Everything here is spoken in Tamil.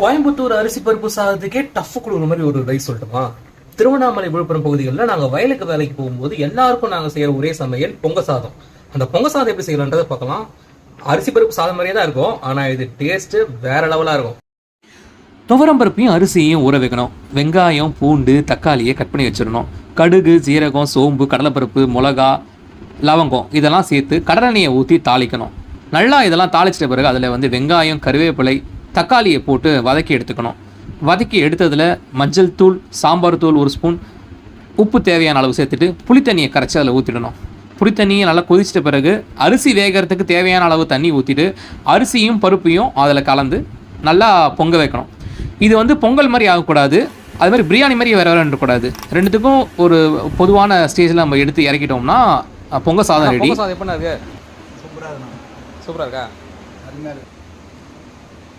கோயம்புத்தூர் அரிசி பருப்பு சாதத்துக்கே டஃப் கொடுக்குற மாதிரி ஒரு ரைஸ் சொல்லட்டுமா? திருவண்ணாமலை விழுப்புரம் பகுதிகளில் நாங்கள் வயலுக்கு வேலைக்கு போகும்போது எல்லாருக்கும் நாங்கள் செய்யற ஒரே சமையல் பொங்க சாதம். அந்த பொங்க சாதம் எப்படி செய்யலான்றதை பார்க்கலாம். அரிசி பருப்பு சாதம் மாதிரியே தான் இருக்கும், ஆனால் இது டேஸ்ட் வேற லெவலாக இருக்கும். துவரம் பருப்பையும் அரிசியையும் ஊற வைக்கணும். வெங்காயம், பூண்டு, தக்காளியை கட் பண்ணி வச்சிடணும். கடுகு, ஜீரகம், சோம்பு, கடலைப்பருப்பு, மிளகா, லவங்கம் இதெல்லாம் சேர்த்து கடலெண்ணெயை ஊற்றி தாளிக்கணும். நல்லா இதெல்லாம் தாளிச்சிட்ட பிறகு அதில் வெங்காயம், கருவேப்பிலை, தக்காளியை போட்டு வதக்கி எடுத்துக்கணும். வதக்கி எடுத்ததில் மஞ்சள் தூள், சாம்பார் தூள் 1 ஸ்பூன், உப்பு தேவையான அளவு சேர்த்துட்டு புளித்தண்ணியை கரைச்சி அதில் ஊற்றிடணும். புளித்தண்ணியை நல்லா கொதிச்சிட்ட பிறகு அரிசி வேகிறதுக்கு தேவையான அளவு தண்ணி ஊற்றிட்டு அரிசியும் பருப்பையும் அதில் கலந்து நல்லா பொங்க வைக்கணும். இது பொங்கல் மாதிரி ஆகக்கூடாது, அது மாதிரி பிரியாணி மாதிரி வேறு இருக்கக்கூடாது. ரெண்டுத்துக்கும் ஒரு பொதுவான ஸ்டேஜில் நம்ம எடுத்து இறக்கிட்டோம்னா பொங்க சாதம் ரெடி. பொங்க சாதம் எப்படி இருக்கு? சூப்பராக இருக்கா? சூப்பராக இருக்கா? அருமையாக இருக்கு.